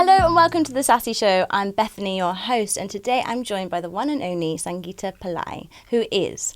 Hello and welcome to the Sassy Show. I'm Bethany, your host, and today I'm joined by the one and only Sangeeta Pillai, who is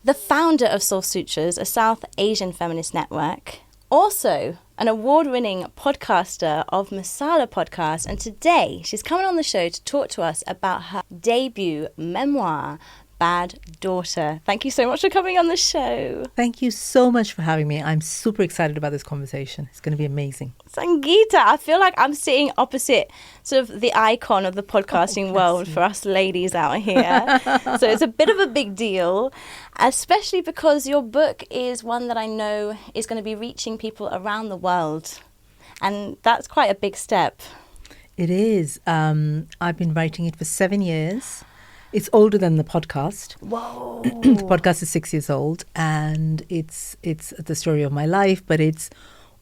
the founder of Soul Sutras, a South Asian feminist network, also an award-winning podcaster of Masala Podcast, and today she's coming on the show to talk to us about her debut memoir, Bad Daughter. Thank you so much for coming on the show. Thank you so much for having me. I'm super excited about this conversation. It's going to be amazing. Sangeeta, I feel like I'm sitting opposite sort of the icon of the podcasting world for us ladies out here. So it's a bit of a big deal, especially because your book is one that I know is going to be reaching people around the world. And that's quite a big step. It is. I've been writing it for 7 years. It's older than the podcast. Whoa. The podcast is 6 years old, and it's the story of my life, but it's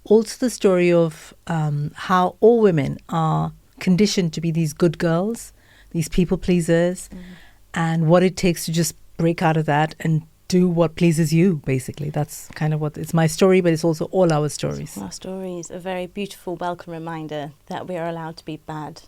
also the story of how all women are conditioned to be these good girls, these people pleasers, and what it takes to just break out of that and do what pleases you, basically. That's kind of what it's my story, but it's also all our stories. Our stories, a very beautiful, welcome reminder that we are allowed to be bad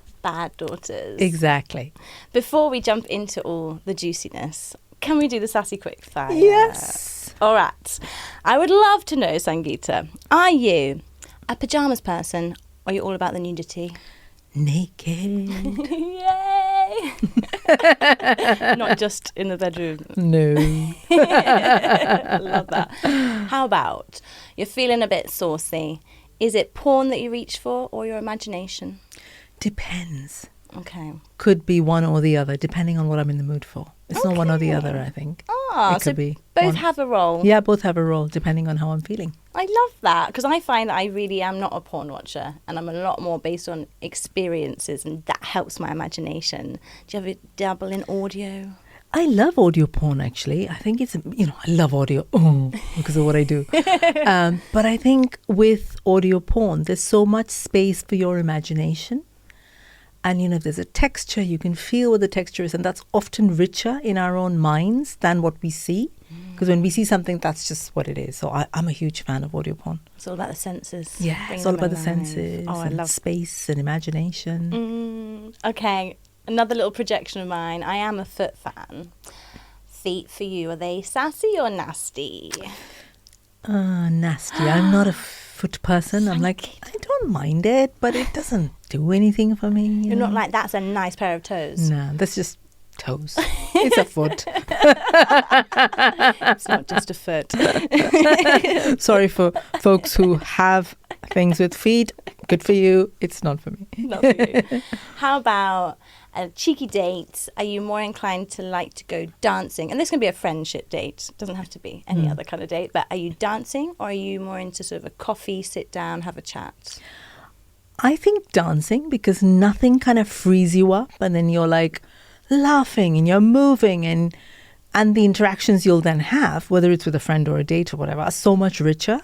daughters. Exactly. Before we jump into all the juiciness, can we do the sassy quick fire? Yes. All right. I would love to know, Sangeeta, are you a pyjamas person or are you all about the nudity? Naked. Yay! Not just in the bedroom. No. Love that. How about you're feeling a bit saucy? Is it porn that you reach for or your imagination? Depends. Okay. Could be one or the other, depending on what I'm in the mood for. It's not one or the other, I think. Ah, it could be both one. have a role. Yeah, both have a role, depending on how I'm feeling. I love that, because I find that I really am not a porn watcher, and I'm a lot more based on experiences, and that helps my imagination. Do you ever dabble in audio? I love audio porn, actually. I think it's, I love audio because of what I do. But I think with audio porn, there's so much space for your imagination. And, there's a texture, you can feel what the texture is. And that's often richer in our own minds than what we see. Because when we see something, that's just what it is. So I'm a huge fan of audio porn. It's all about the senses. Yeah, it's all about the senses and space and imagination. Okay, another little projection of mine. I am a foot fan. Feet for you, are they sassy or nasty? Nasty. I'm not a foot person. I'm like, I don't mind it, but it doesn't do anything for me. You're not like, that's a nice pair of toes. No, that's just toes. It's a foot. It's not just a foot. Sorry for folks who have things with feet. Good for you. It's not for me. Not for you. How about a cheeky date? Are you more inclined to like to go dancing? And this can be a friendship date. It doesn't have to be any other kind of date. But are you dancing or are you more into sort of a coffee, sit down, have a chat? I think dancing, because nothing kind of frees you up and then you're like laughing and you're moving and the interactions you'll then have, whether it's with a friend or a date or whatever, are so much richer.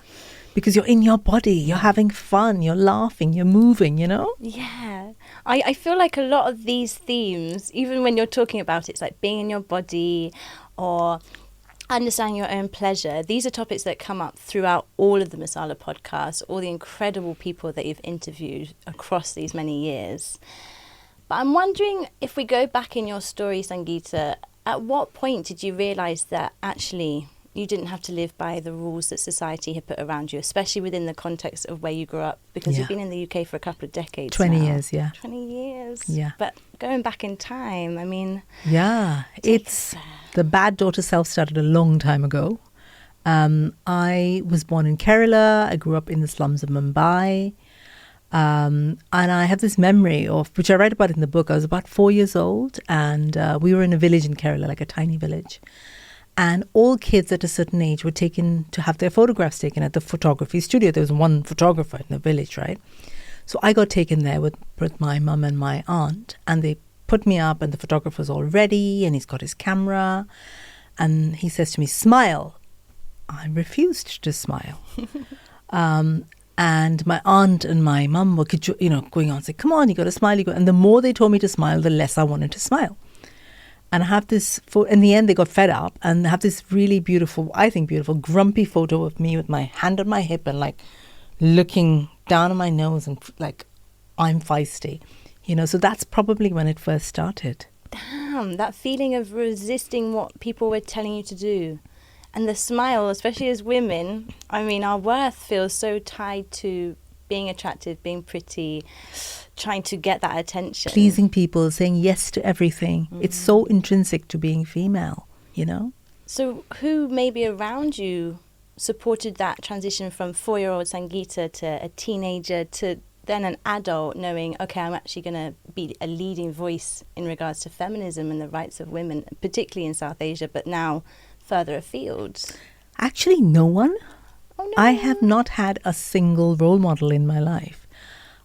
Because you're in your body, you're having fun, you're laughing, you're moving, Yeah. I feel like a lot of these themes, even when you're talking about it, it's like being in your body or understanding your own pleasure. These are topics that come up throughout all of the Masala podcasts, all the incredible people that you've interviewed across these many years. But I'm wondering if we go back in your story, Sangeeta, at what point did you realise that actually you didn't have to live by the rules that society had put around you, especially within the context of where you grew up, because you've been in the UK for a couple of decades 20 now. years, yeah. 20 years. Yeah. But going back in time, I mean... Yeah, the Bad Daughter self started a long time ago. I was born in Kerala. I grew up in the slums of Mumbai. And I have this memory of, which I write about in the book. I was about 4 years old and we were in a village in Kerala, like a tiny village. And all kids at a certain age were taken to have their photographs taken at the photography studio. There was one photographer in the village, right? So I got taken there with my mum and my aunt, and they put me up and the photographer's all ready and he's got his camera and he says to me, smile. I refused to smile. And my aunt and my mum were, going on, saying, come on, you got to smile. And the more they told me to smile, the less I wanted to smile. And I have this, in the end, they got fed up and have this really beautiful, I think beautiful, grumpy photo of me with my hand on my hip and like looking down on my nose and like I'm feisty. So that's probably when it first started. Damn, that feeling of resisting what people were telling you to do. And the smile, especially as women, I mean, our worth feels so tied to being attractive, being pretty, trying to get that attention. Pleasing people, saying yes to everything. It's so intrinsic to being female, So who maybe around you supported that transition from 4-year-old Sangeeta to a teenager to then an adult, knowing, okay, I'm actually going to be a leading voice in regards to feminism and the rights of women, particularly in South Asia, but now further afield? Actually, no one. Oh, no. I have not had a single role model in my life.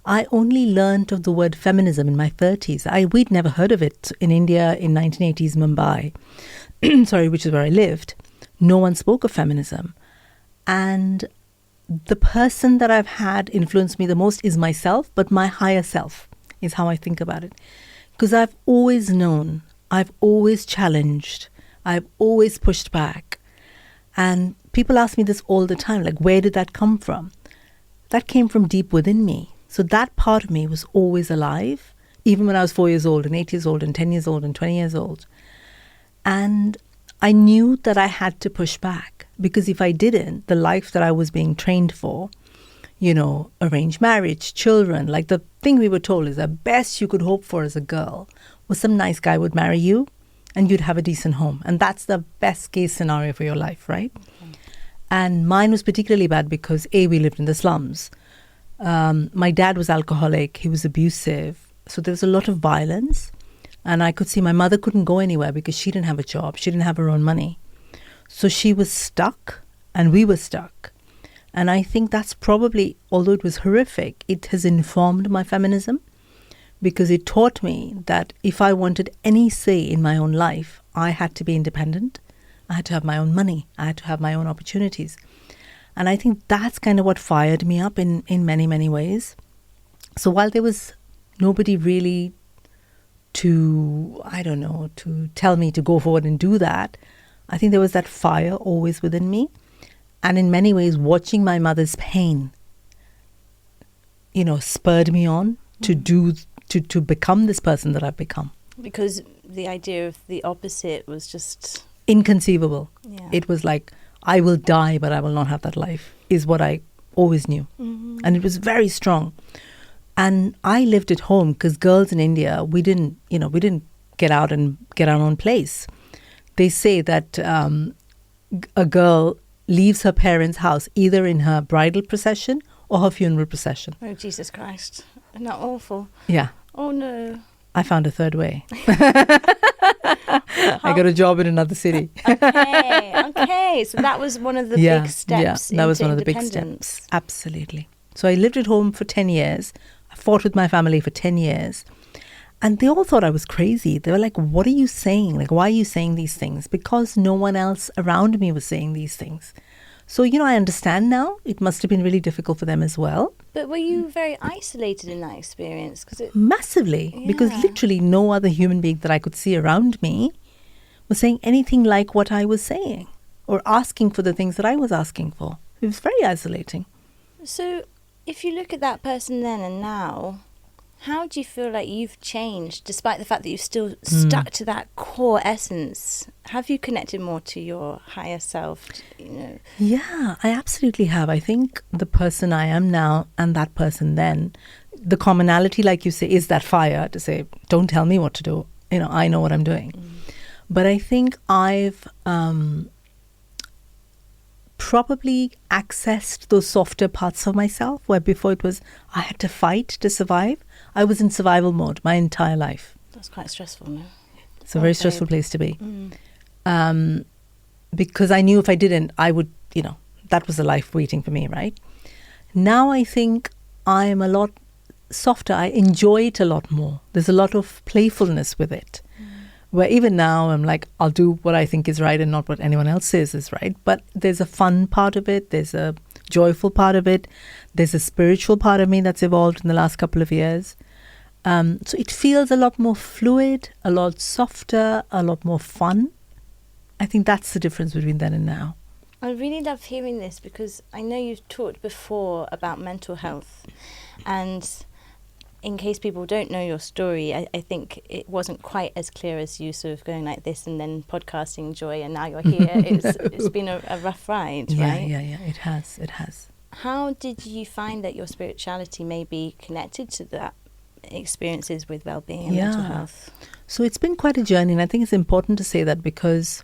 I only learnt of the word feminism in my 30s. We'd never heard of it in India in 1980s Mumbai, which is where I lived. No one spoke of feminism. And the person that I've had influence me the most is myself, but my higher self is how I think about it. Because I've always known, I've always challenged, I've always pushed back. And people ask me this all the time, like, where did that come from? That came from deep within me. So that part of me was always alive, even when I was 4 years old and 8 years old and 10 years old and 20 years old. And I knew that I had to push back, because if I didn't, the life that I was being trained for, arranged marriage, children, like the thing we were told is the best you could hope for as a girl was some nice guy would marry you and you'd have a decent home. And that's the best case scenario for your life, right? Okay. And mine was particularly bad because, A, we lived in the slums. My dad was alcoholic. He was abusive. So there was a lot of violence. And I could see my mother couldn't go anywhere because she didn't have a job. She didn't have her own money. So she was stuck and we were stuck. And I think that's probably, although it was horrific, it has informed my feminism, because it taught me that if I wanted any say in my own life, I had to be independent. I had to have my own money. I had to have my own opportunities. And I think that's kind of what fired me up in many, many ways. So while there was nobody really to tell me to go forward and do that, I think there was that fire always within me. And in many ways, watching my mother's pain, spurred me on to become this person that I've become. Because the idea of the opposite was just inconceivable. Yeah. It was like, I will die, but I will not have that life, is what I always knew. Mm-hmm. And it was very strong. And I lived at home because girls in India, we didn't get out and get our own place. They say that a girl leaves her parents' house either in her bridal procession or her funeral procession. Oh, Jesus Christ. Isn't that awful? Yeah. Oh, no. I found a third way. I got a job in another city. Okay. So that was one of the big steps. Yeah, that was one of the big steps. Absolutely. So I lived at home for 10 years. I fought with my family for 10 years. And they all thought I was crazy. They were like, what are you saying? Like, why are you saying these things? Because no one else around me was saying these things. So, I understand now. It must have been really difficult for them as well. But were you very isolated in that experience? Massively. Yeah. Because literally no other human being that I could see around me was saying anything like what I was saying or asking for the things that I was asking for. It was very isolating. So if you look at that person then and now, how do you feel like you've changed despite the fact that you've still stuck to that core essence? Have you connected more to your higher self? Yeah, I absolutely have. I think the person I am now and that person then, the commonality, like you say, is that fire to say, don't tell me what to do. I know what I'm doing. But I think I've probably accessed those softer parts of myself where before it was I had to fight to survive. I was in survival mode my entire life. That's quite stressful, no? It's a very stressful place to be. Because I knew if I didn't, I would, that was a life waiting for me, right? Now I think I am a lot softer. I enjoy it a lot more. There's a lot of playfulness with it. Where even now I'm like, I'll do what I think is right and not what anyone else says is right. But there's a fun part of it. There's a joyful part of it. There's a spiritual part of me that's evolved in the last couple of years. So it feels a lot more fluid, a lot softer, a lot more fun. I think that's the difference between then and now. I really love hearing this because I know you've talked before about mental health, and in case people don't know your story, I think it wasn't quite as clear as you sort of going like this and then podcasting Joy and now you're here. It's been a rough ride, right? Yeah. It has. How did you find that your spirituality may be connected to that experiences with well-being and mental health? So it's been quite a journey, and I think it's important to say that because,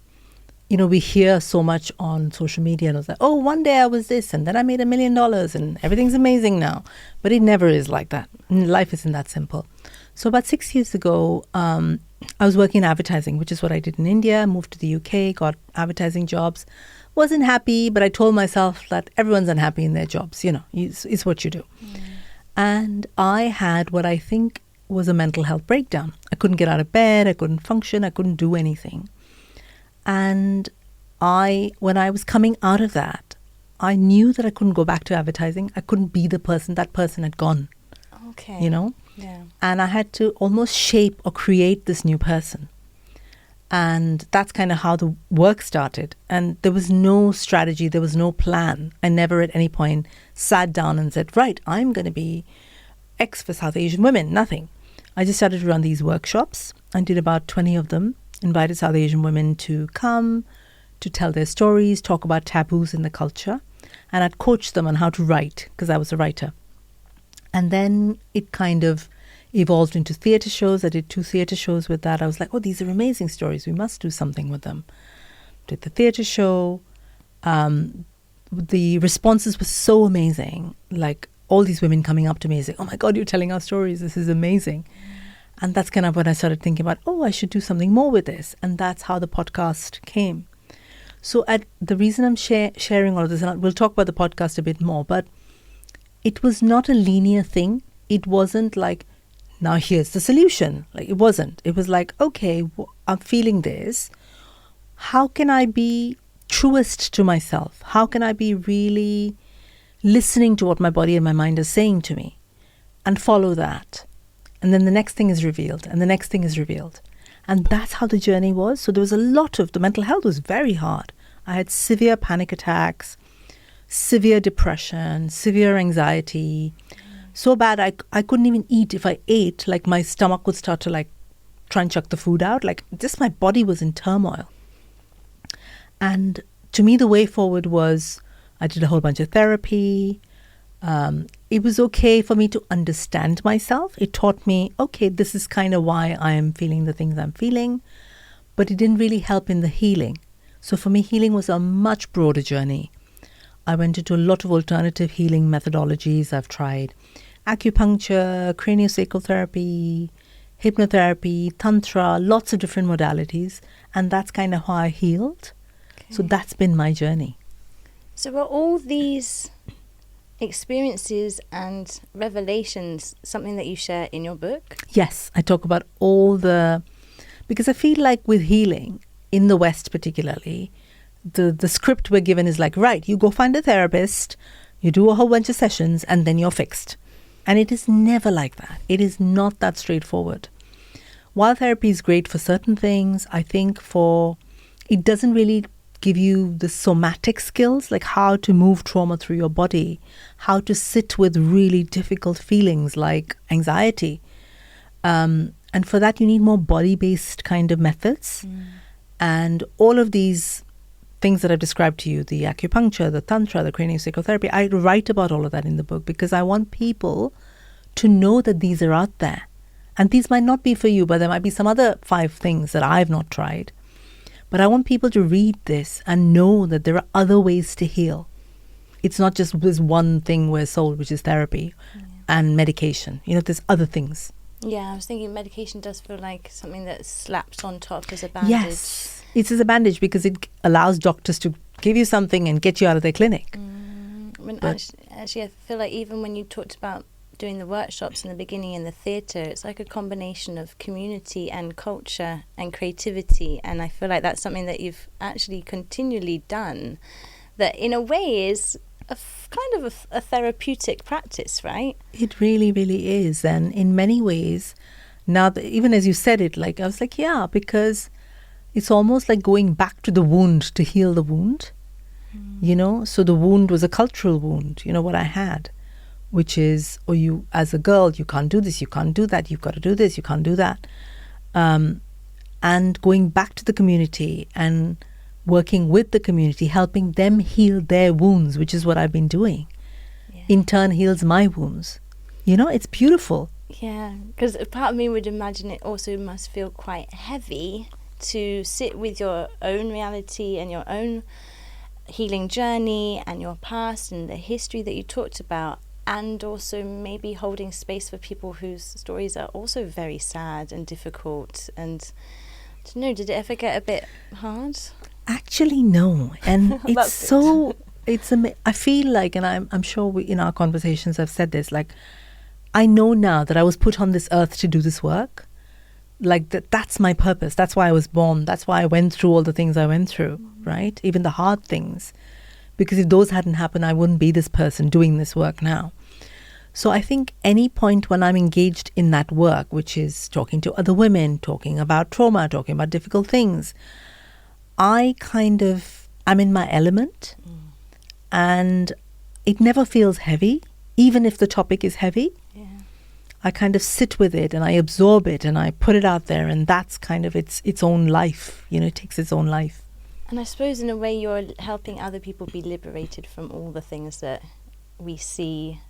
you know, we hear so much on social media and it's like, oh, one day I was this and then I made $1 million and everything's amazing now. But it never is like that. Life isn't that simple. So about 6 years ago, I was working in advertising, which is what I did in India, moved to the UK, got advertising jobs, wasn't happy, but I told myself that everyone's unhappy in their jobs, you know, it's what you do. And I had what I think was a mental health breakdown. I couldn't get out of bed, I couldn't function, I couldn't do anything. And when I was coming out of that, I knew that I couldn't go back to advertising. I couldn't be the person that person had gone. Okay. You know? Yeah. And I had to almost shape or create this new person. And that's kind of how the work started. And there was no strategy, there was no plan. I never at any point sat down and said, right, I'm going to be X for South Asian women. Nothing. I just started to run these workshops. I did about 20 of them, invited South Asian women to come, to tell their stories, talk about taboos in the culture. And I'd coach them on how to write, because I was a writer. And then it kind of evolved into theatre shows. I did 2 theatre shows with that. I was like, oh, these are amazing stories. We must do something with them. Did the theatre show. The responses were so amazing. Like all these women coming up to me saying, oh my God, you're telling our stories. This is amazing. And that's kind of when I started thinking about, oh, I should do something more with this. And that's how the podcast came. So the reason I'm sharing all of this, and we'll talk about the podcast a bit more, but it was not a linear thing. It wasn't like, now here's the solution. Like it wasn't. It was like, okay, I'm feeling this. How can I be truest to myself? How can I be really listening to what my body and my mind are saying to me and follow that? And then the next thing is revealed and the next thing is revealed. And that's how the journey was. So there was a lot of, the mental health was very hard. I had severe panic attacks, severe depression, severe anxiety. So bad I couldn't even eat. If I ate, like my stomach would start to like try and chuck the food out. Like just my body was in turmoil. And to me, the way forward was I did a whole bunch of therapy. It was okay for me to understand myself. It taught me, okay, this is kind of why I am feeling the things I'm feeling. But it didn't really help in the healing. So for me, healing was a much broader journey. I went into a lot of alternative healing methodologies. I've tried acupuncture, craniosacral therapy, hypnotherapy, tantra, lots of different modalities. And that's kind of how I healed. Okay. So that's been my journey. So are all these experiences and revelations something that you share in your book? Yes, I talk about because I feel like with healing, in the West particularly, the script we're given is like, right, you go find a therapist, you do a whole bunch of sessions, and then you're fixed. And it is never like that. It is not that straightforward. While therapy is great for certain things, I think it doesn't really give you the somatic skills, like how to move trauma through your body, how to sit with really difficult feelings like anxiety. And for that, you need more body-based kind of methods. And all of these things that I've described to you, the acupuncture, the tantra, the craniosacral therapy, I write about all of that in the book because I want people to know that these are out there. And these might not be for you, but there might be some other 5 things that I've not tried. But I want people to read this and know that there are other ways to heal. It's not just this one thing we're sold, which is therapy and medication. You know, there's other things. Yeah, I was thinking medication does feel like something that slaps on top as a bandage. Yes, it's as a bandage because it allows doctors to give you something and get you out of their clinic. Actually, I feel like even when you talked about doing the workshops in the beginning in the theatre, it's like a combination of community and culture and creativity. And I feel like that's something that you've actually continually done that in a way is kind of a therapeutic practice, right? It really, really is. And in many ways, now that, even as you said it, like I was like, yeah, because it's almost like going back to the wound to heal the wound, you know? So the wound was a cultural wound, you know, what I had. which is, or you, as a girl, you can't do this, you can't do that, you've got to do this, you can't do that. And going back to the community and working with the community, helping them heal their wounds, which is what I've been doing. Yeah. In turn, heals my wounds. You know, it's beautiful. Yeah, because part of me would imagine it also must feel quite heavy to sit with your own reality and your own healing journey and your past and the history that you talked about, and also maybe holding space for people whose stories are also very sad and difficult. And I don't know, did it ever get a bit hard? Actually, no. And it's That's so, I feel like, and I'm sure we, in our conversations I've said this, like, I know now that I was put on this earth to do this work. Like, that's my purpose. That's why I was born. That's why I went through all the things I went through, right? Even the hard things. Because if those hadn't happened, I wouldn't be this person doing this work now. So I think any point when I'm engaged in that work, which is talking to other women, talking about trauma, talking about difficult things, I'm in my element. And it never feels heavy, even if the topic is heavy. Yeah. I kind of sit with it and I absorb it and I put it out there, and that's kind of its own life. You know, it takes its own life. And I suppose in a way you're helping other people be liberated from all the things that we see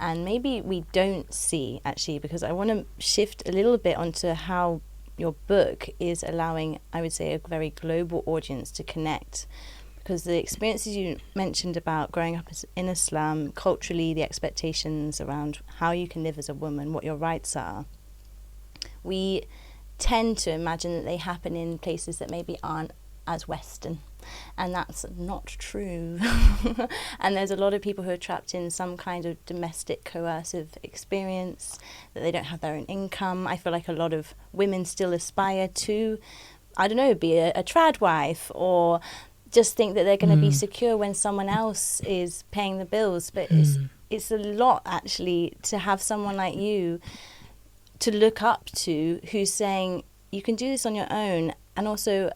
and maybe we don't see, actually, because I want to shift a little bit onto how your book is allowing, I would say, a very global audience to connect. Because the experiences you mentioned about growing up in a slum, culturally, the expectations around how you can live as a woman, what your rights are, we tend to imagine that they happen in places that maybe aren't as Western. And that's not true. And there's a lot of people who are trapped in some kind of domestic coercive experience, that they don't have their own income. I feel like a lot of women still aspire to, I don't know, be a trad wife, or just think that they're going to be secure when someone else is paying the bills. But it's a lot, actually, to have someone like you to look up to, who's saying you can do this on your own, and also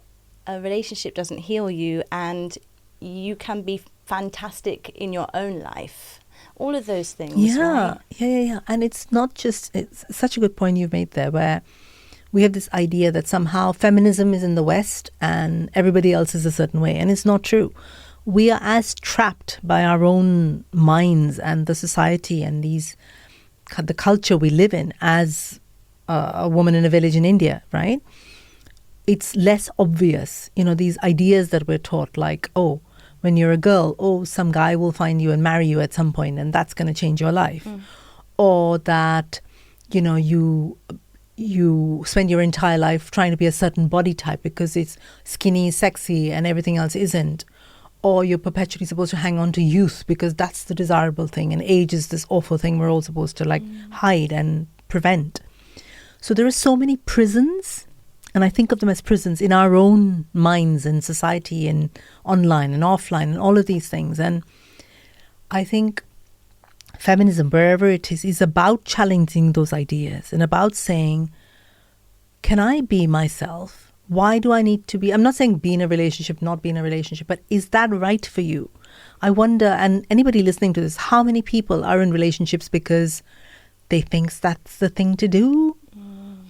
a relationship doesn't heal you, and you can be fantastic in your own life. All of those things. Yeah, right? yeah. And it's not just, it's such a good point you've made there, where we have this idea that somehow feminism is in the West and everybody else is a certain way. And it's not true. We are as trapped by our own minds and the society and the culture we live in as a woman in a village in India, right? It's less obvious, you know, these ideas that we're taught, like, oh, when you're a girl, some guy will find you and marry you at some point and that's going to change your life. Or that, you know, you spend your entire life trying to be a certain body type because it's skinny, sexy, and everything else isn't. Or you're perpetually supposed to hang on to youth because that's the desirable thing, and age is this awful thing we're all supposed to hide and prevent. So there are so many prisons, and I think of them as prisons in our own minds and society and online and offline and all of these things. And I think feminism, wherever it is about challenging those ideas and about saying, can I be myself? Why do I need to be? I'm not saying be in a relationship, not be in a relationship, but is that right for you? I wonder, and anybody listening to this, how many people are in relationships because they think that's the thing to do?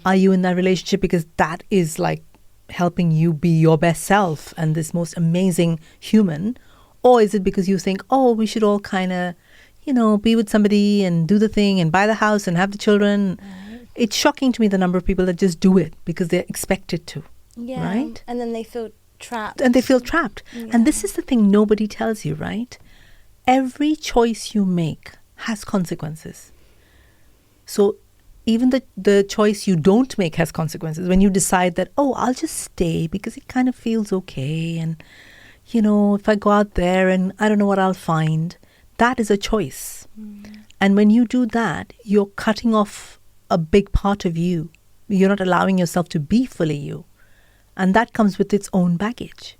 Are you in that relationship because that is like helping you be your best self and this most amazing human? Or is it because you think, oh, we should all kind of, you know, be with somebody and do the thing and buy the house and have the children? Right. It's shocking to me the number of people that just do it because they're expected to. Yeah. Right? And then they feel trapped. And they feel trapped. Yeah. And this is the thing nobody tells you, right? Every choice you make has consequences. So even the choice you don't make has consequences. When you decide that, oh, I'll just stay because it kind of feels okay. And, you know, if I go out there and I don't know what I'll find, that is a choice. And when you do that, you're cutting off a big part of you. You're not allowing yourself to be fully you. And that comes with its own baggage.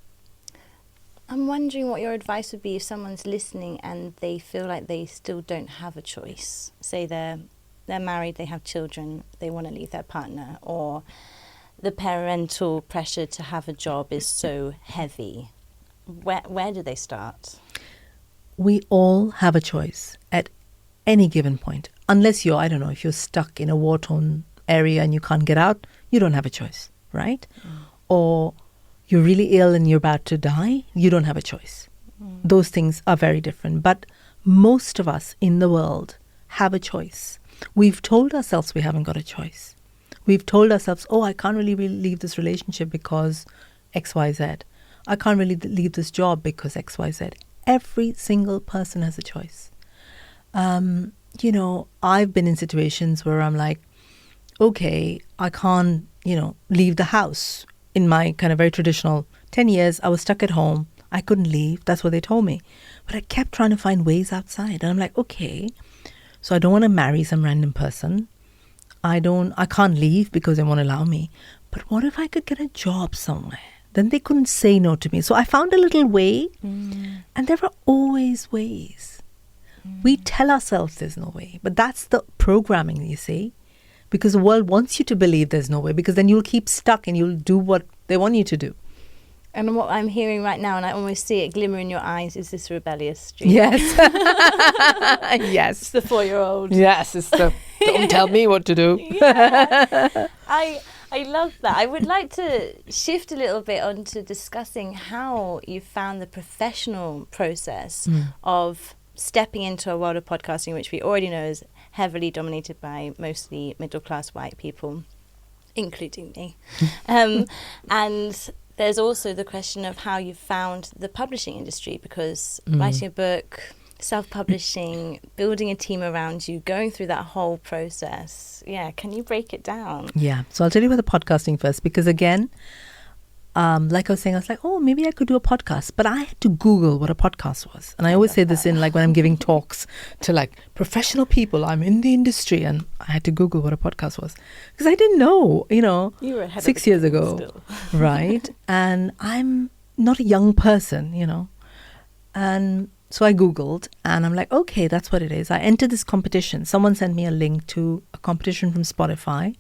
I'm wondering what your advice would be if someone's listening and they feel like they still don't have a choice. Say they're married, they have children, they want to leave their partner, or the parental pressure to have a job is so heavy. Where do they start? We all have a choice at any given point. Unless you're, I don't know, if you're stuck in a war-torn area and you can't get out, you don't have a choice, right? Or you're really ill and you're about to die, you don't have a choice. Those things are very different. But most of us in the world have a choice. We've told ourselves we haven't got a choice. We've told ourselves, oh, I can't really leave this relationship because X, Y, Z. I can't really leave this job because X, Y, Z. Every single person has a choice. You know, I've been in situations where I'm like, okay, I can't, you know, leave the house. In my kind of very traditional 10 years, I was stuck at home. I couldn't leave. That's what they told me. But I kept trying to find ways outside. And I'm like, okay, so I don't want to marry some random person. I can't leave because they won't allow me. But what if I could get a job somewhere? Then they couldn't say no to me. So I found a little way. And there are always ways. We tell ourselves there's no way. But that's the programming, you see. Because the world wants you to believe there's no way. Because then you'll keep stuck and you'll do what they want you to do. And what I'm hearing right now, and I almost see it glimmer in your eyes, is this rebellious streak. Yes. Yes. It's the 4-year-old. Yes, it's the don't tell me what to do. Yeah. I love that. I would like to shift a little bit onto discussing how you found the professional process of stepping into a world of podcasting, which we already know is heavily dominated by mostly middle-class white people, including me. And there's also the question of how you found the publishing industry, because writing a book, self-publishing, building a team around you, going through that whole process. Yeah, can you break it down? Yeah, so I'll tell you about the podcasting first, because again, like I was saying, I was like, oh, maybe I could do a podcast. But I had to Google what a podcast was. And I always say this in like when I'm giving talks to like professional people, I'm in the industry, and I had to Google what a podcast was. Because I didn't know, you know, you were ahead 6 years ago, still. Right? And I'm not a young person, you know. And so I Googled and I'm like, okay, that's what it is. I entered this competition. Someone sent me a link to a competition from Spotify.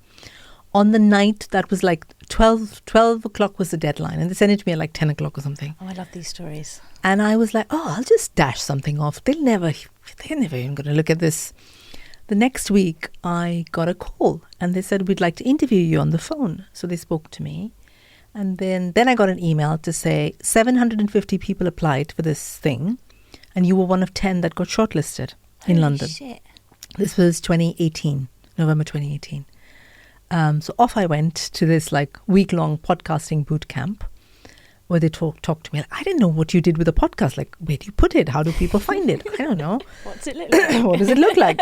On the night that was like 12 o'clock was the deadline, and they sent it to me at like 10 o'clock or something. Oh, I love these stories. And I was like, oh, I'll just dash something off. They're never even going to look at this. The next week, I got a call and they said, we'd like to interview you on the phone. So they spoke to me. And then I got an email to say 750 people applied for this thing, and you were one of 10 that got shortlisted in London. Shit. This was 2018, November 2018. So off I went to this like week-long podcasting boot camp where they talked to me. Like, I didn't know what you did with a podcast. Like, where do you put it? How do people find it? I don't know. What's it look like? What does it look like?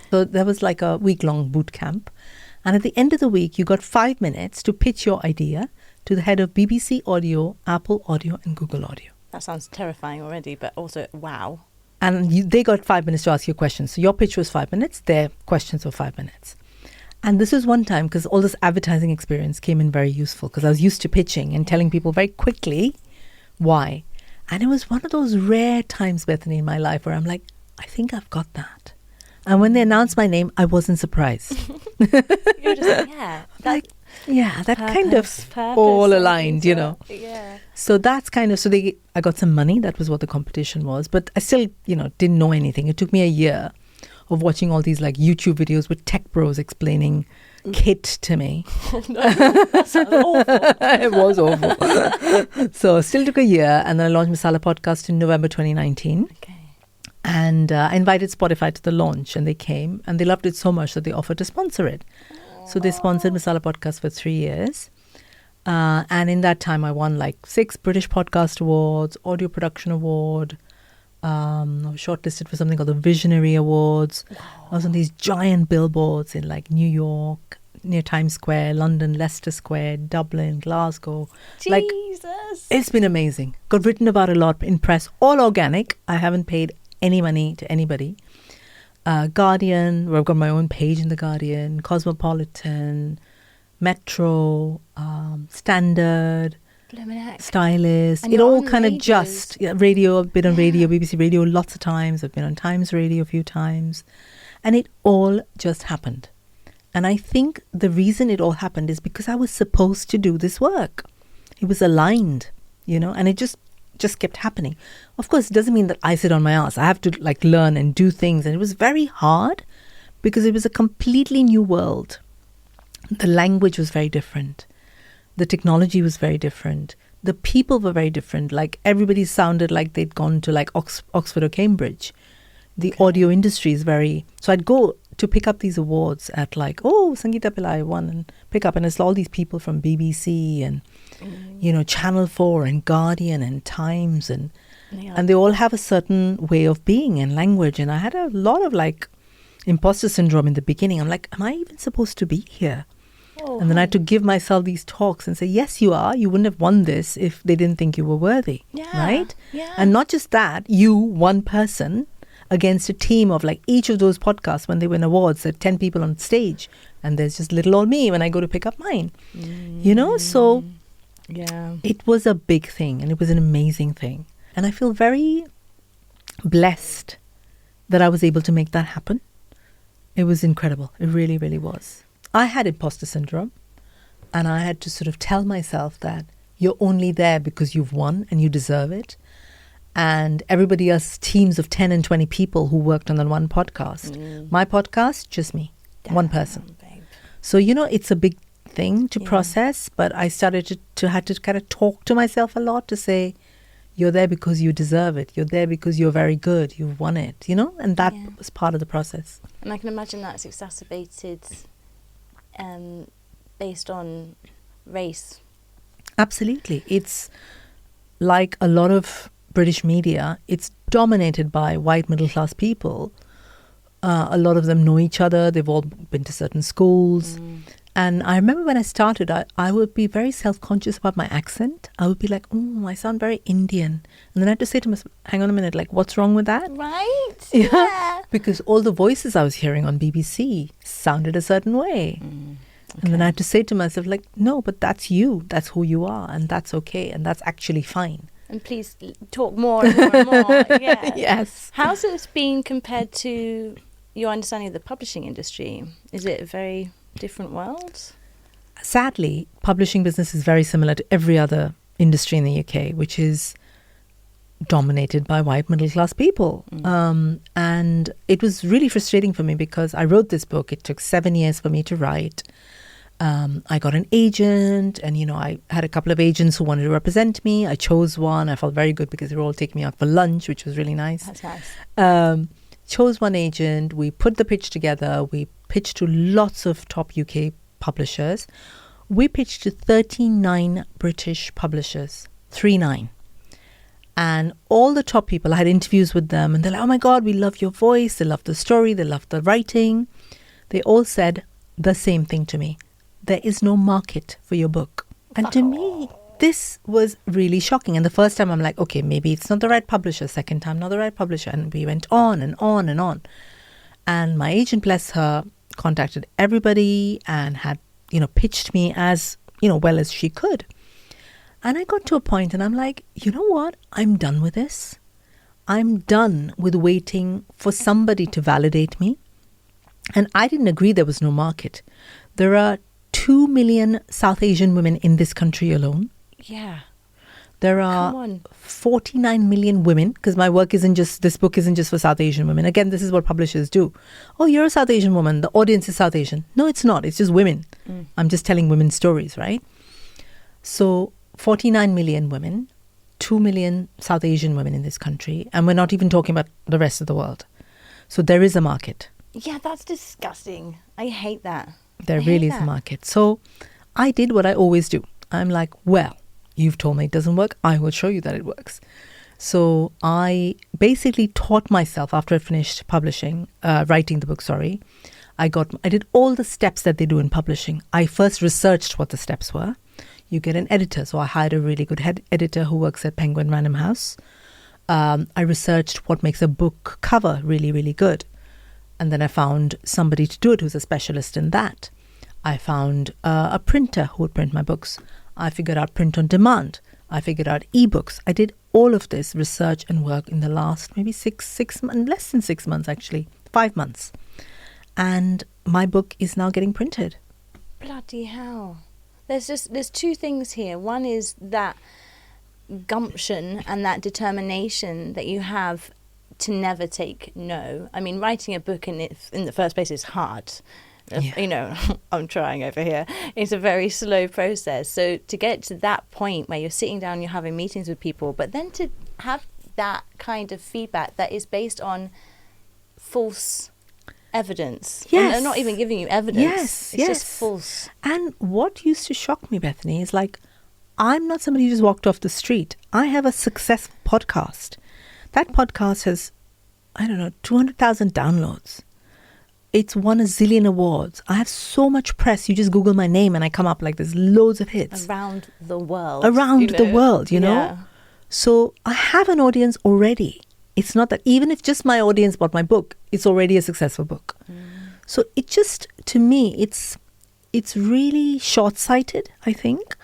So there was like a week-long boot camp. And at the end of the week, you got 5 minutes to pitch your idea to the head of BBC Audio, Apple Audio and Google Audio. That sounds terrifying already, but also, wow. And they got 5 minutes to ask you questions. So your pitch was 5 minutes, their questions were 5 minutes. And this was one time because all this advertising experience came in very useful, because I was used to pitching and telling people very quickly why. And it was one of those rare times, Bethany, in my life where I'm like, I think I've got that. And when they announced my name, I wasn't surprised. You were just like, yeah. That kind of all aligned, you know. Yeah. So that's kind of, I got some money. That was what the competition was. But I still, you know, didn't know anything. It took me a year of watching all these like YouTube videos with tech bros explaining Kit to me. Oh, no. That sounds awful. It was awful. So it still took a year, and then I launched Masala Podcast in November 2019. Okay. And I invited Spotify to the launch, and they came and they loved it so much that they offered to sponsor it. So they sponsored Masala Podcast for 3 years. And in that time, I won like 6 British Podcast Awards, Audio Production Award. I was shortlisted for something called the Visionary Awards. Wow. I was on these giant billboards in like New York, near Times Square, London, Leicester Square, Dublin, Glasgow. Jesus. Like, it's been amazing. Got written about a lot in press, all organic. I haven't paid any money to anybody. Guardian, where I've got my own page in the Guardian, Cosmopolitan, Metro, Standard, Stylist. And it you're all on kind of radios. just radio. I've been on radio, BBC Radio lots of times. I've been on Times Radio a few times, and it all just happened. And I think the reason it all happened is because I was supposed to do this work. It was aligned, you know, and it just just kept happening. Of course, it doesn't mean that I sit on my ass. I have to like learn and do things. And it was very hard because it was a completely new world. The language was very different. The technology was very different. The people were very different. Like everybody sounded like they'd gone to like Oxford or Cambridge. The audio industry is very... So I'd go to pick up these awards at like, oh, Sangeeta Pillai won, and pick up. And it's all these people from BBC and, you know, Channel 4 and Guardian and Times. And they all have a certain way of being and language. And I had a lot of like imposter syndrome in the beginning. I'm like, am I even supposed to be here? And then I had to give myself these talks and say, yes, you are. You wouldn't have won this if they didn't think you were worthy. Right? Yeah. And not just that, you, one person, against a team of like each of those podcasts when they win awards, there are 10 people on stage. And there's just little old me when I go to pick up mine. You know? So it was a big thing and it was an amazing thing. And I feel very blessed that I was able to make that happen. It was incredible. It really, really was. I had imposter syndrome, and I had to sort of tell myself that you're only there because you've won and you deserve it. And everybody else, teams of 10 and 20 people who worked on that one podcast. My podcast, just me, one person. Babe. So, you know, it's a big thing to process, but I started to had to kind of talk to myself a lot to say, you're there because you deserve it. You're there because you're very good. You've won it, you know? And that was part of the process. And I can imagine that's exacerbated based on race. Absolutely. It's like a lot of British media, it's dominated by white middle class people. A lot of them know each other. They've all been to certain schools. And I remember when I started, I would be very self-conscious about my accent. I would be like, oh, I sound very Indian. And then I had to say to myself, hang on a minute, like, what's wrong with that? Right? Yeah. Because all the voices I was hearing on BBC sounded a certain way. And then I had to say to myself, like, no, but that's you. That's who you are. And that's okay. And that's actually fine. And please talk more and more and more. Yeah. Yes. How's it been compared to your understanding of the publishing industry? Is it a very different world? Sadly, publishing business is very similar to every other industry in the UK, which is dominated by white middle class people. And it was really frustrating for me because I wrote this book. It took 7 years for me to write. I got an agent, and, you know, I had a couple of agents who wanted to represent me. I chose one. I felt very good because they were all taking me out for lunch, which was really nice. That's nice. Chose one agent. We put the pitch together. We pitched to lots of top UK publishers. We pitched to 39 British publishers, 39. And all the top people, I had interviews with them, and they're like, oh my God, we love your voice. They love the story. They love the writing. They all said the same thing to me. There is no market for your book. And to me, this was really shocking. And the first time I'm like, okay, maybe it's not the right publisher. Second time, not the right publisher. And we went on and on and on. And my agent, bless her, contacted everybody and had, you know, pitched me as, you know, well as she could. And I got to a point and I'm like, you know what? I'm done with this. I'm done with waiting for somebody to validate me. And I didn't agree there was no market. There are 2 million South Asian women in this country alone. Yeah. There are 49 million women, because my work isn't just, this book isn't just for South Asian women. Again, this is what publishers do. Oh, you're a South Asian woman. The audience is South Asian. No, it's not. It's just women. I'm just telling women's stories, right? So 49 million women, 2 million South Asian women in this country. And we're not even talking about the rest of the world. So there is a market. Yeah, that's disgusting. I hate that. There really is a market. So I did what I always do. I'm like, well, you've told me it doesn't work. I will show you that it works. So I basically taught myself after I finished publishing, writing the book, I did all the steps that they do in publishing. I first researched what the steps were. You get an editor. So I hired a really good head editor who works at Penguin Random House. I researched what makes a book cover really, really good. And then I found somebody to do it who's a specialist in that. I found a printer who would print my books. I figured out print on demand. I figured out ebooks. I did all of this research and work in the last maybe 6 months, less than 6 months actually, 5 months. And my book is now getting printed. Bloody hell. There's two things here. One is that gumption and that determination that you have to never take no. I mean, writing a book in the first place is hard. Yeah. You know, I'm trying over here. It's a very slow process. So to get to that point where you're sitting down, you're having meetings with people, but then to have that kind of feedback that is based on false evidence. Yes. And they're not even giving you evidence. Yes, it's just false. And what used to shock me, Bethany, is like, I'm not somebody who just walked off the street. I have a successful podcast. That podcast has, 200,000 downloads. It's won a zillion awards. I have so much press. You just Google my name and I come up like there's loads of hits. Around the world. You know? Yeah. So I have an audience already. It's not that even if just my audience bought my book, it's already a successful book. So it just, to me, it's really short-sighted, I think.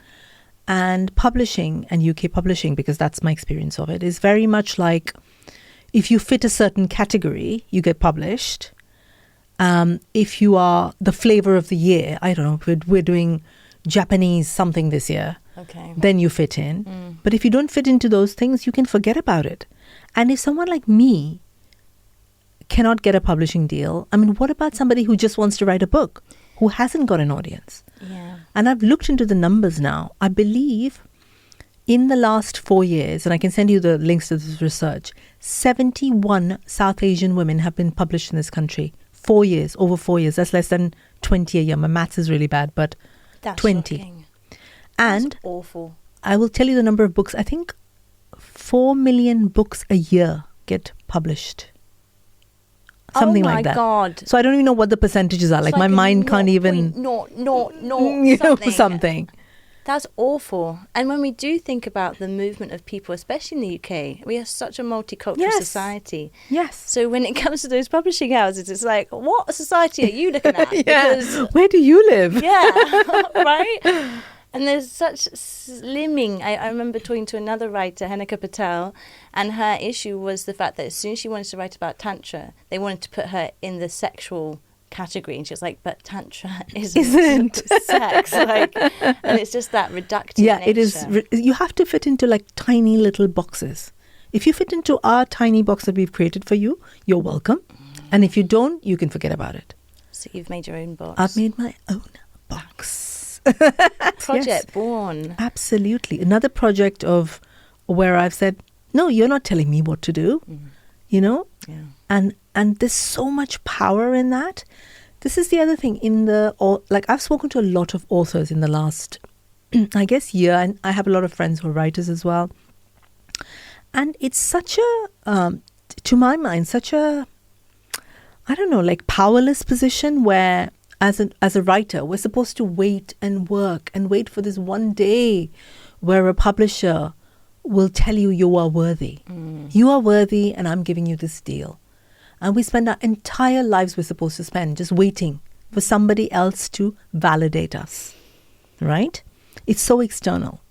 And publishing, and UK publishing, because that's my experience of it, is very much like if you fit a certain category, you get published. If you are the flavor of the year, I don't know, we're doing Japanese something this year, okay, then you fit in. But if you don't fit into those things, you can forget about it. And if someone like me cannot get a publishing deal, I mean, what about somebody who just wants to write a book, who hasn't got an audience? Yeah. And I've looked into the numbers now. I believe in the last 4 years, and I can send you the links to this research, 71 South Asian women have been published in this country. 4 years, over 4 years. That's less than 20 a year. My maths is really bad, but That's 20. shocking. And That's awful. I will tell you the number of books. I think 4 million books a year get published. Something like that. Oh my God. So I don't even know what the percentages are. Like my mind can't even... something. That's awful. And when we do think about the movement of people, especially in the UK, we are such a multicultural society. Yes. So when it comes to those publishing houses, it's like, what society are you looking at? Because where do you live? Yeah, right? And there's such slimming. I remember talking to another writer, Sangeeta Pillai, and her issue was the fact that as soon as she wanted to write about Tantra, they wanted to put her in the sexual category, and she was like, but Tantra isn't sex, like, and it's just that reductive nature. It is. You have to fit into like tiny little boxes. If you fit into our tiny box that we've created for you, you're welcome. And if you don't, you can forget about it. So you've made your own box. I've made my own box. Project Born. Absolutely. Another project of where I've said, no, you're not telling me what to do, you know? Yeah. And there's so much power in that. This is the other thing I've spoken to a lot of authors in the last, I guess, year, and I have a lot of friends who are writers as well. And it's such a, to my mind, such a, I don't know, like powerless position where as a writer, we're supposed to wait and work and wait for this one day where a publisher will tell you you are worthy. You are worthy and I'm giving you this deal. And we spend our entire lives we're supposed to spend just waiting for somebody else to validate us, right? It's so external.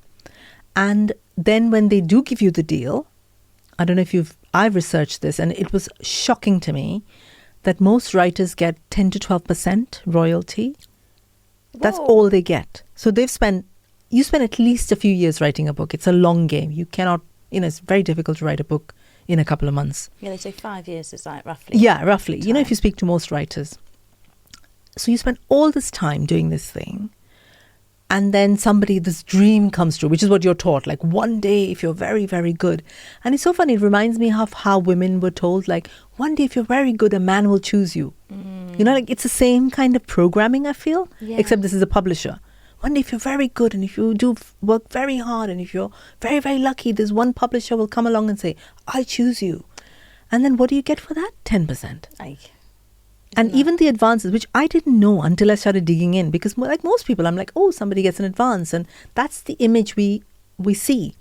And then when they do give you the deal, I don't know if I've researched this, and it was shocking to me that most writers get 10 to 12% royalty. That's all they get. So you spend at least a few years writing a book. It's a long game. You cannot, it's very difficult to write a book in a couple of months. Yeah, they say 5 years is like roughly. Yeah, roughly. Time. If you speak to most writers. So you spend all this time doing this thing. And then this dream comes true, which is what you're taught. Like one day, if you're very, very good. And it's so funny. It reminds me of how women were told, like, one day, if you're very good, a man will choose you. It's the same kind of programming, I feel. Yeah. Except this is a publisher. One day, if you're very good and if you do work very hard and if you're very, very lucky, this one publisher will come along and say, I choose you. And then what do you get for that? 10%. And even the advances, which I didn't know until I started digging in, because like most people, I'm like, oh, somebody gets an advance. And that's the image we see.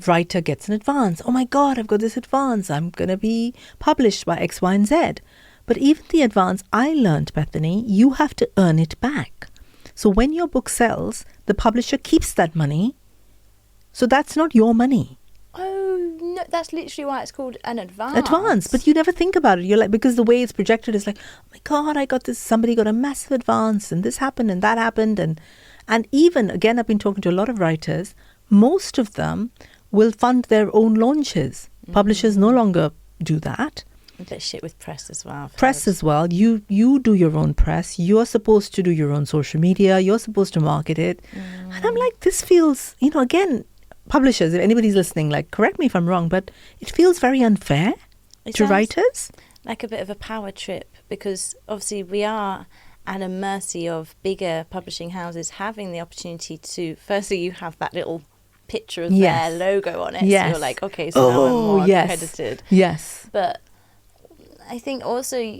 Writer gets an advance. Oh my God, I've got this advance. I'm going to be published by X, Y, and Z. But even the advance, I learned, Bethany, you have to earn it back. So when your book sells, the publisher keeps that money. So that's not your money. Oh, no, that's literally why it's called an advance. Advance, but you never think about it. You're like, because the way it's projected is like, oh my God, I got this, somebody got a massive advance and this happened and that happened. And even, again, I've been talking to a lot of writers. Most of them will fund their own launches. Publishers no longer do that. A bit shit with press as well. Press as well. You do your own press. You're supposed to do your own social media. You're supposed to market it. And I'm like, this feels, again, publishers, if anybody's listening, like, correct me if I'm wrong, but it feels very unfair to writers. Like a bit of a power trip, because obviously we are at a mercy of bigger publishing houses having the opportunity to, firstly, you have that little picture of their logo on it. Yes. So you're like, okay, so now I'm more accredited. Yes. But I think also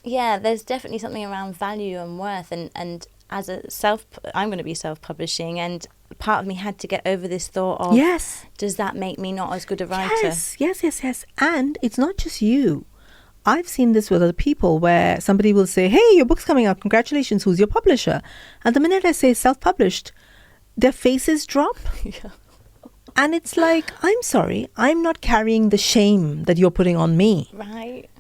there's definitely something around value and worth. And as I'm going to be self-publishing, and part of me had to get over this thought of, does that make me not as good a writer? Yes. And it's not just you. I've seen this with other people where somebody will say, hey, your book's coming out. Congratulations. Who's your publisher? And the minute I say self-published, their faces drop. Yeah. And it's like, I'm sorry, I'm not carrying the shame that you're putting on me.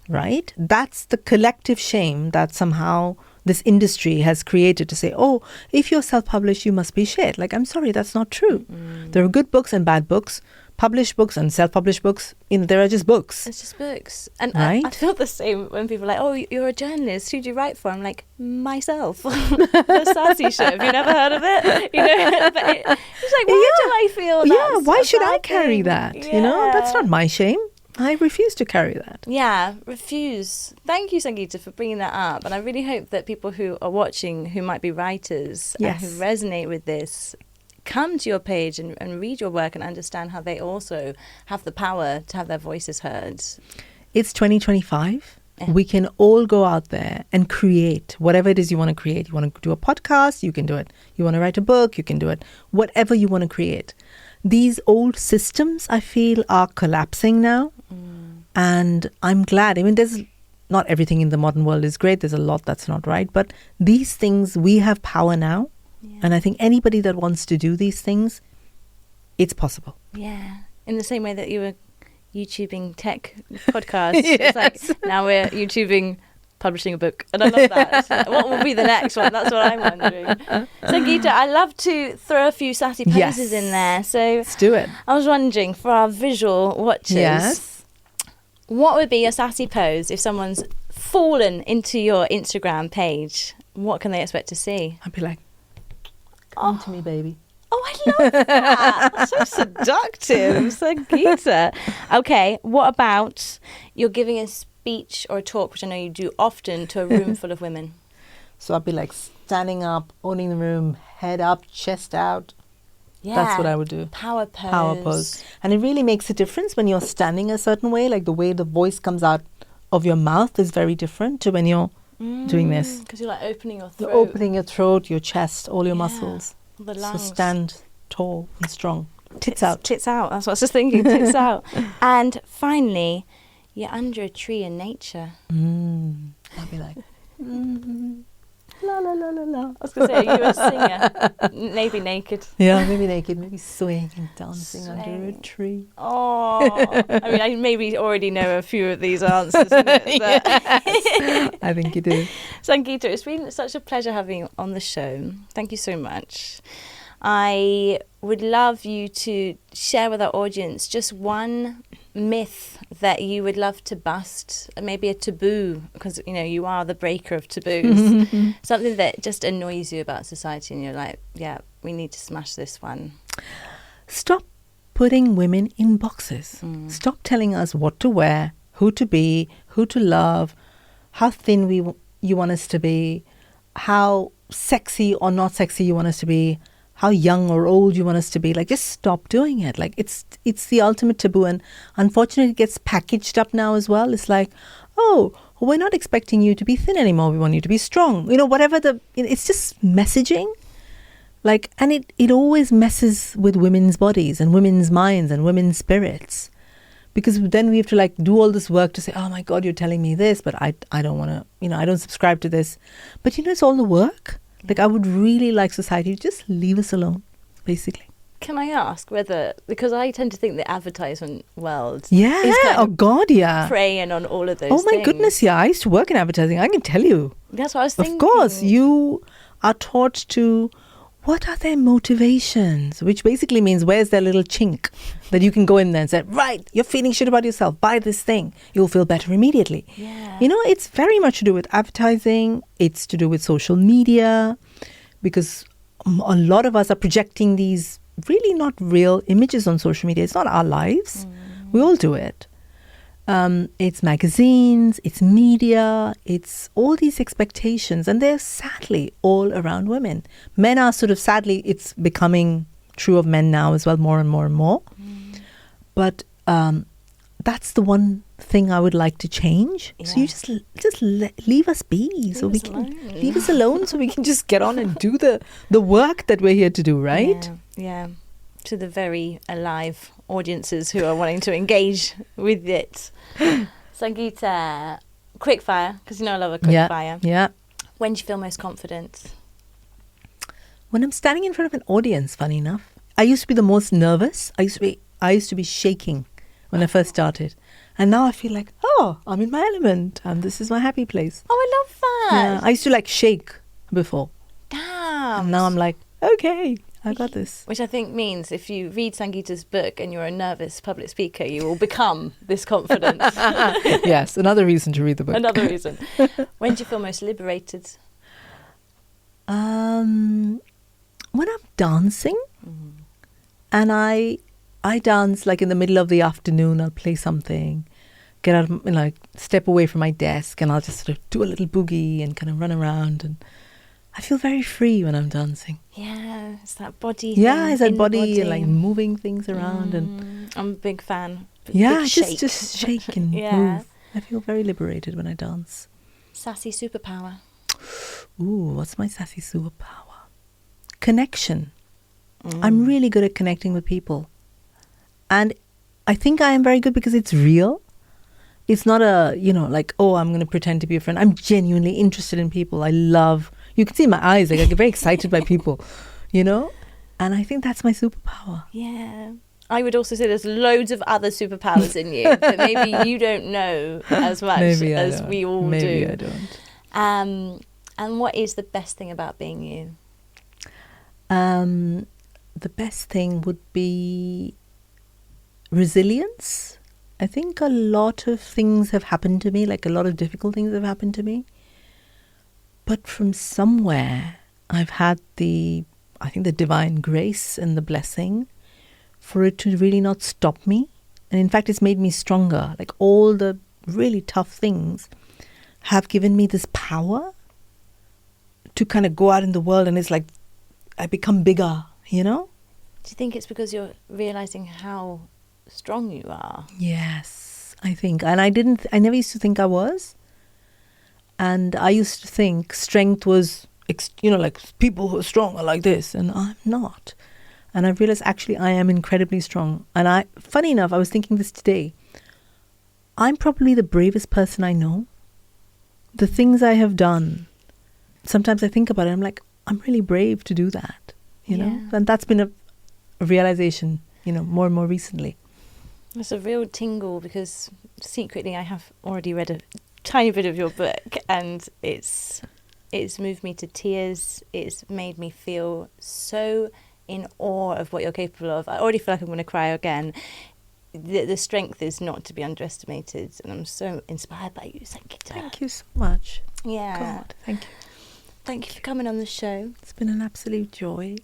Right? That's the collective shame that somehow this industry has created to say, oh, if you're self-published, you must be shit. Like, I'm sorry, that's not true. There are good books and bad books, published books and self-published books. There are just books. It's just books. And I feel the same when people are like, oh, you're a journalist. Who do you write for? I'm like, myself. The Sassy Show. Have you never heard of it? But it's like, why do I feel that? Yeah, why should I carry that? That's not my shame. I refuse to carry that. Yeah, refuse. Thank you, Sangeeta, for bringing that up. And I really hope that people who are watching, who might be writers and who resonate with this, come to your page and read your work and understand how they also have the power to have their voices heard. It's 2025. Yeah. We can all go out there and create whatever it is you want to create. You want to do a podcast, you can do it. You want to write a book, you can do it. Whatever you want to create. These old systems, I feel, are collapsing now. And I'm glad. I mean, there's not everything in the modern world is great. There's a lot that's not right. But these things, we have power now. Yeah. And I think anybody that wants to do these things, it's possible. Yeah. In the same way that you were YouTubing tech podcasts. It's like, now we're YouTubing publishing a book. And I love that. Like, what will be the next one? That's what I'm wondering. Sangeeta, I love to throw a few sassy poses in there. So let's do it. I was wondering, for our visual watchers, what would be a sassy pose if someone's fallen into your Instagram page? What can they expect to see? I'd be like, come to me, baby. Oh, I love that. That's so seductive, Sangeeta. Okay, what about you're giving a speech or a talk, which I know you do often, to a room full of women? So I'd be like standing up, owning the room, head up, chest out. Yeah. That's what I would do. Power pose. Power pose. And it really makes a difference when you're standing a certain way. Like the way the voice comes out of your mouth is very different to when you're doing this. Because you're like opening your throat. You're opening your throat, your chest, all your muscles. The lungs. So stand tall and strong. Tits out. Tits out. That's what I was just thinking. Tits out. And finally, you're under a tree in nature. I'll be like, la la la la la. I was going to say, you're a singer. Maybe naked. Yeah, maybe naked. Maybe swaying and dancing under a tree. Oh. I mean, I maybe already know a few of these answers. Yes, I think you do. Sangeeta, it's been such a pleasure having you on the show. Thank you so much. I would love you to share with our audience just one myth that you would love to bust, maybe a taboo, because you are the breaker of taboos. Something that just annoys you about society and you're like, yeah, we need to smash this one. Stop putting women in boxes. Stop telling us what to wear, who to be, who to love, how thin you want us to be, how sexy or not sexy you want us to be, how young or old you want us to be. Like, just stop doing it. Like, it's the ultimate taboo. And unfortunately, it gets packaged up now as well. It's like, oh, we're not expecting you to be thin anymore. We want you to be strong. Whatever it's just messaging. Like, and it always messes with women's bodies and women's minds and women's spirits. Because then we have to like do all this work to say, oh my God, you're telling me this, but I don't want to, I don't subscribe to this. But it's all the work. Like, I would really like society to just leave us alone, basically. Can I ask whether, because I tend to think the advertisement world is preying on all of those things. Oh my goodness, yeah. I used to work in advertising. I can tell you. That's what I was thinking. Of course, you are taught to what are their motivations? Which basically means, where's their little chink that you can go in there and say, right, you're feeling shit about yourself, buy this thing, you'll feel better immediately. Yeah. You know, it's very much to do with advertising, it's to do with social media, because a lot of us are projecting these really not real images on social media. It's not our lives. We all do it. It's magazines, it's media, it's all these expectations, and they're sadly all around women. Men are sort of, sadly, it's becoming true of men now as well, more and more and more. But that's the one thing I would like to change. Yeah. So you just leave us be, leave us alone, so we can just get on and do the work that we're here to do, right? Yeah. To the very alive audiences who are wanting to engage with it. Sangeeta, quick fire, because you know I love a quick fire. Yeah. When do you feel most confident? When I'm standing in front of an audience, funny enough. I used to be the most nervous. I used to be shaking when I first started. And now I feel like, oh, I'm in my element and this is my happy place. Oh, I love that. Yeah, I used to like shake before. Damn. And now I'm like, okay, I got this. Which I think means if you read Sangeeta's book and you're a nervous public speaker, you will become this confident. Yes, another reason to read the book. Another reason. When do you feel most liberated? When I'm dancing, and I dance like in the middle of the afternoon. I'll play something, get out, like step away from my desk, and I'll just sort of do a little boogie and kind of run around, and I feel very free when I'm dancing. Yeah, it's that body. Yeah, it's that body and like moving things around, and I'm a big fan. Yeah, big just shake and move. I feel very liberated when I dance. Sassy superpower. Ooh, what's my sassy superpower? Connection. I'm really good at connecting with people. And I think I am very good because it's real. It's not a, like, oh, I'm going to pretend to be a friend. I'm genuinely interested in people. You can see in my eyes, like I get very excited by people, And I think that's my superpower. Yeah. I would also say there's loads of other superpowers in you that maybe you don't know as much as we all do. Maybe I don't. And what is the best thing about being you? The best thing would be resilience. I think a lot of things have happened to me, like a lot of difficult things have happened to me. But from somewhere, I've had the divine grace and the blessing for it to really not stop me. And in fact, it's made me stronger. Like all the really tough things have given me this power to kind of go out in the world, and it's like I become bigger, Do you think it's because you're realizing how strong you are? Yes, I think. And I never used to think I was. And I used to think strength was, like people who are strong are like this, and I'm not. And I realized actually I am incredibly strong. And funny enough, I was thinking this today. I'm probably the bravest person I know. The things I have done, sometimes I think about it, I'm like, I'm really brave to do that, And that's been a realization, more and more recently. It's a real tingle because secretly I have already read a tiny bit of your book, and it's moved me to tears. It's made me feel so in awe of what you're capable of. I already feel like I'm going to cry again. The strength is not to be underestimated, and I'm so inspired by you, Sangeeta. Thank you so much. Yeah. God, thank you. Thank you for coming on the show. It's been an absolute joy.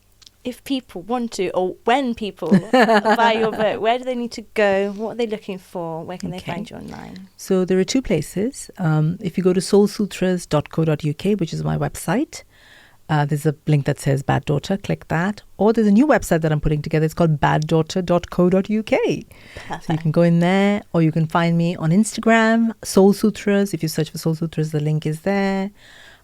If people want to, or when people buy your book, where do they need to go? What are they looking for? Where can they find you online? So there are two places. If you go to soulsutras.co.uk, which is my website, there's a link that says Bad Daughter. Click that. Or there's a new website that I'm putting together. It's called baddaughter.co.uk. Perfect. So you can go in there, or you can find me on Instagram, Soul Sutras. If you search for Soul Sutras, the link is there.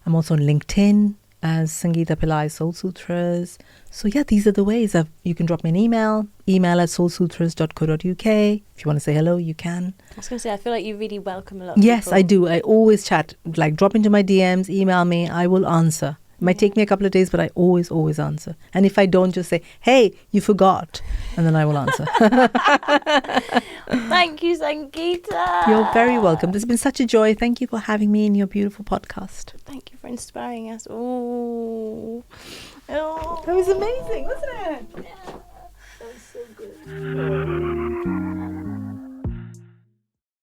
I'm also on LinkedIn as Sangeeta Pillai Soul Sutras. So yeah, these are the ways. You can drop me an email at soulsutras.co.uk. If you want to say hello, you can. I was going to say, I feel like you really welcome a lot of Yes, people. I do. I always chat. Like, drop into my DMs, email me. I will answer It might take me a couple of days, but I always answer. And if I don't, just say, hey, you forgot. And then I will answer. Thank you, Sangeeta. You're very welcome. This has been such a joy. Thank you for having me in your beautiful podcast. Thank you for inspiring us. Oh. That was amazing, wasn't it? Yeah. That was so good.